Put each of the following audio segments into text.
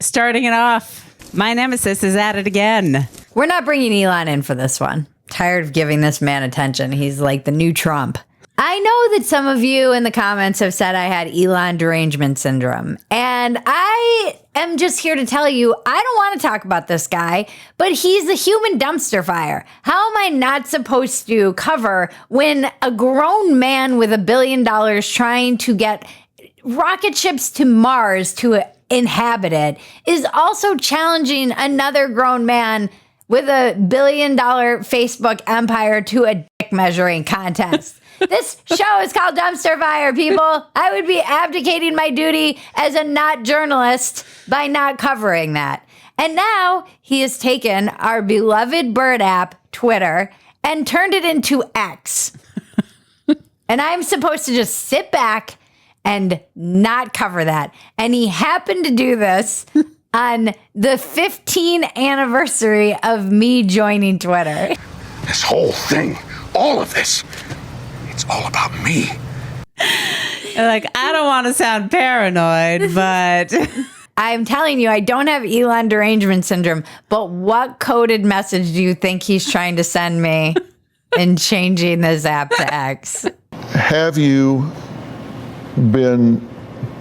starting it off. My nemesis is at it again. We're not bringing Elon in for this one. Tired of giving this man attention. He's like the new Trump. I know that some of you in the comments have said I had Elon derangement syndrome. And I am just here to tell you, I don't want to talk about this guy, but he's a human dumpster fire. How am I not supposed to cover when a grown man with $1 billion trying to get rocket ships to Mars to inhabit it is also challenging another grown man with $1 billion Facebook empire to a dick measuring contest? This show is called Dumpster Fire, people. I would be abdicating my duty as a not journalist by not covering that. And now he has taken our beloved bird app, Twitter, and turned it into X. And I'm supposed to just sit back and not cover that. And he happened to do this on the 15th anniversary of me joining Twitter. This whole thing, all of this, it's all about me. Like, I don't want to sound paranoid, but I'm telling you, I don't have Elon derangement syndrome, but what coded message do you think he's trying to send me in changing this app to X? Have you been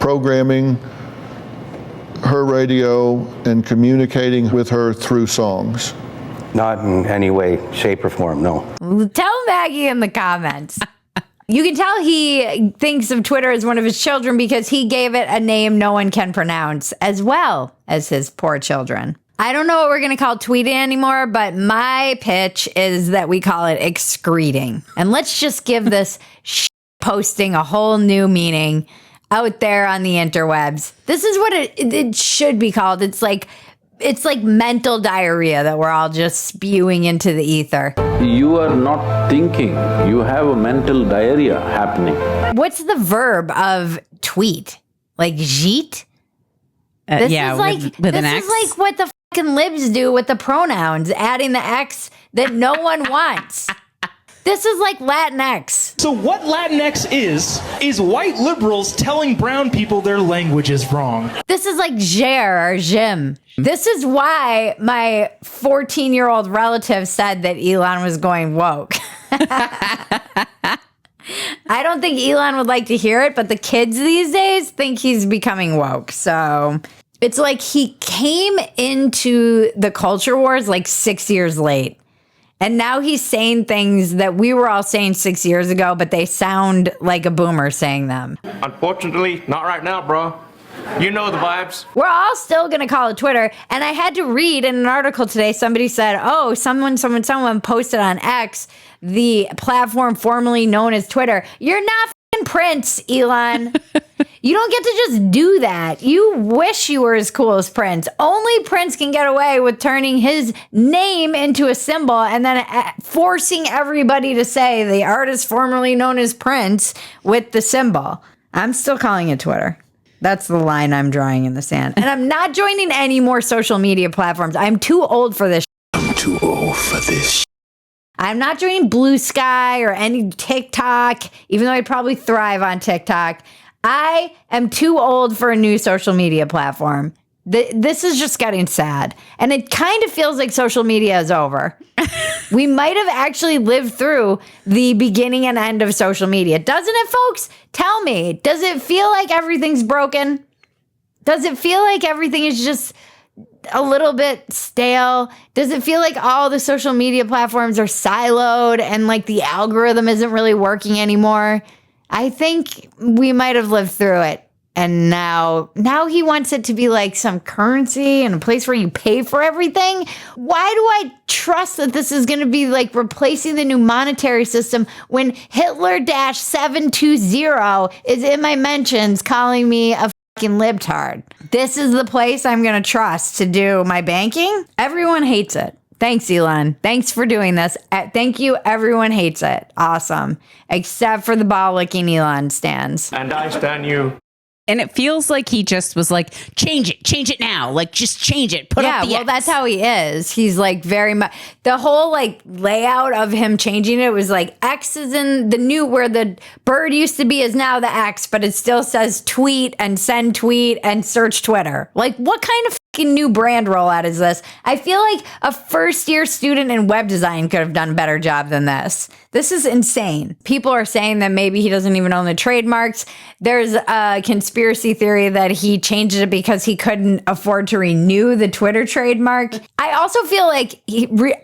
programming her radio and communicating with her through songs? Not in any way, shape, or form, no. Tell Maggie in the comments. You can tell he thinks of Twitter as one of his children because he gave it a name no one can pronounce, as well as his poor children. I don't know what we're going to call tweeting anymore, but my pitch is that we call it excreting. And let's just give this posting a whole new meaning out there on the interwebs. This is what it should be called. It's like mental diarrhea that we're all just spewing into the ether. You are not thinking. You have a mental diarrhea happening. What's the verb of tweet? Like jeet? This yeah, is like, with an this X. is like what the fucking libs do with the pronouns, adding the X that no one wants. This is like Latinx. So what Latinx is white liberals telling brown people their language is wrong. This is like Jer or Jim. This is why my 14-year-old relative said that Elon was going woke. I don't think Elon would like to hear it, but the kids these days think he's becoming woke. So it's like he came into the culture wars like 6 years late. And now he's saying things that we were all saying 6 years ago, but they sound like a boomer saying them. Unfortunately, not right now, bro. You know the vibes. We're all still going to call it Twitter. And I had to read in an article today, somebody said, oh, someone posted on X, the platform formerly known as Twitter. You're not f***ing Prince, Elon. You don't get to just do that. You wish you were as cool as Prince. Only Prince can get away with turning his name into a symbol and then forcing everybody to say the artist formerly known as Prince with the symbol. I'm still calling it Twitter. That's the line I'm drawing in the sand. And I'm not joining any more social media platforms. I'm too old for this. I'm too old for this. I'm not joining Blue Sky or any TikTok, even though I'd probably thrive on TikTok. I am too old for a new social media platform. This is just getting sad. And it kind of feels like social media is over. We might have actually lived through the beginning and end of social media. Doesn't it, folks? Tell me, does it feel like everything's broken? Does it feel like everything is just a little bit stale? Does it feel like all the social media platforms are siloed and like the algorithm isn't really working anymore? I think we might have lived through it. And now he wants it to be like some currency and a place where you pay for everything. Why do I trust that this is going to be like replacing the new monetary system when Hitler-720 is in my mentions calling me a fucking libtard? This is the place I'm going to trust to do my banking? Everyone hates it. Thanks, Elon. Thanks for doing this. Thank you. Everyone hates it. Awesome. Except for the ball-licking Elon stands. And I stand you. And it feels like he just was like, change it now. Like, just change it. Put up the well, X. that's how he is. He's like very much, the whole like layout of him changing it was like X is in the new, where the bird used to be is now the X, but it still says tweet and send tweet and search Twitter. Like, what kind of fucking new brand rollout is this? I feel like a first-year student in web design could have done a better job than this. This is insane. People are saying that maybe he doesn't even own the trademarks. There's a conspiracy theory that he changed it because he couldn't afford to renew the Twitter trademark. I also feel like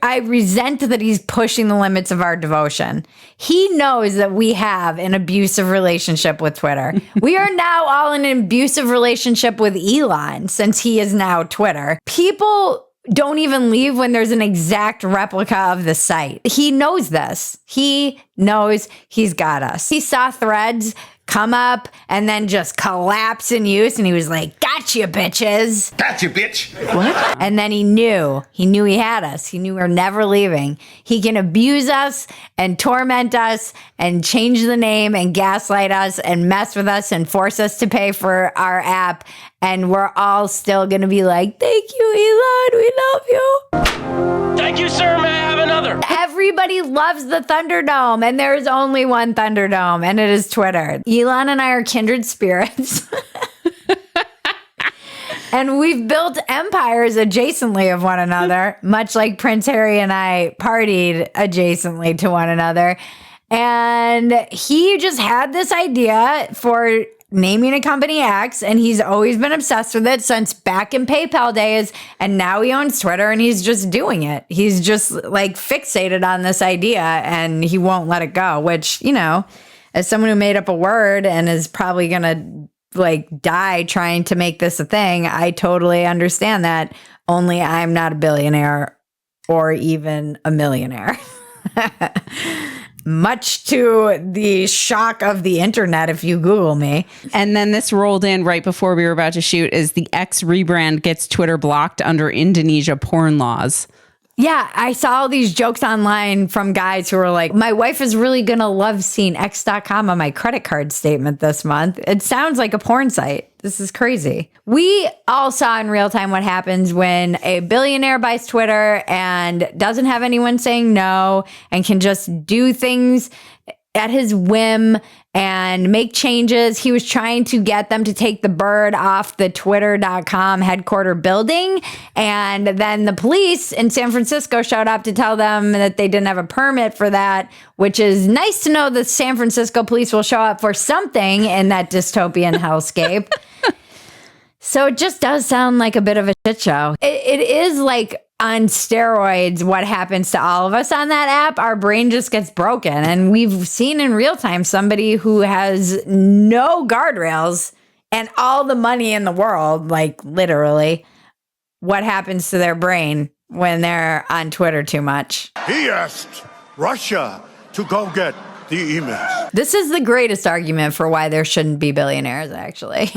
I resent that he's pushing the limits of our devotion. He knows that we have an abusive relationship with Twitter. We are now all in an abusive relationship with Elon since he is now Twitter. People don't even leave when there's an exact replica of the site. He knows this. He knows he's got us. He saw Threads come up and then just collapse in use, and he was like, "Gotcha, bitches." Gotcha, bitch. What? And then he knew he had us. He knew we were never leaving. He can abuse us and torment us and change the name and gaslight us and mess with us and force us to pay for our app. And we're all still going to be like, "Thank you, Elon. We love you." Thank you, sir. May I have another? Everybody loves the Thunderdome, and there's only one Thunderdome, and it is Twitter. Elon and I are kindred spirits. And we've built empires adjacently of one another, much like Prince Harry and I partied adjacently to one another. And he just had this idea for naming a company X, and he's always been obsessed with it since back in PayPal days, and now he owns Twitter, and he's just doing it. He's just like fixated on this idea, and he won't let it go, which, you know, as someone who made up a word and is probably gonna like die trying to make this a thing, I totally understand that. Only I'm not a billionaire or even a millionaire. Much to the shock of the internet if you Google me. And then this rolled in right before we were about to shoot is the X rebrand gets Twitter blocked under Indonesia porn laws. Yeah, I saw all these jokes online from guys who were like, "My wife is really going to love seeing X.com on my credit card statement this month. It sounds like a porn site. This is crazy." We all saw in real time what happens when a billionaire buys Twitter and doesn't have anyone saying no and can just do things at his whim and make changes. He was trying to get them to take the bird off the twitter.com headquarter building. And then the police in San Francisco showed up to tell them that they didn't have a permit for that, which is nice to know the San Francisco police will show up for something in that dystopian hellscape. So it just does sound like a bit of a shit show. It is like on steroids what happens to all of us on that app. Our brain just gets broken. And we've seen in real time somebody who has no guardrails and all the money in the world, like literally, what happens to their brain when they're on Twitter too much. He asked Russia to go get the emails. This is the greatest argument for why there shouldn't be billionaires, actually.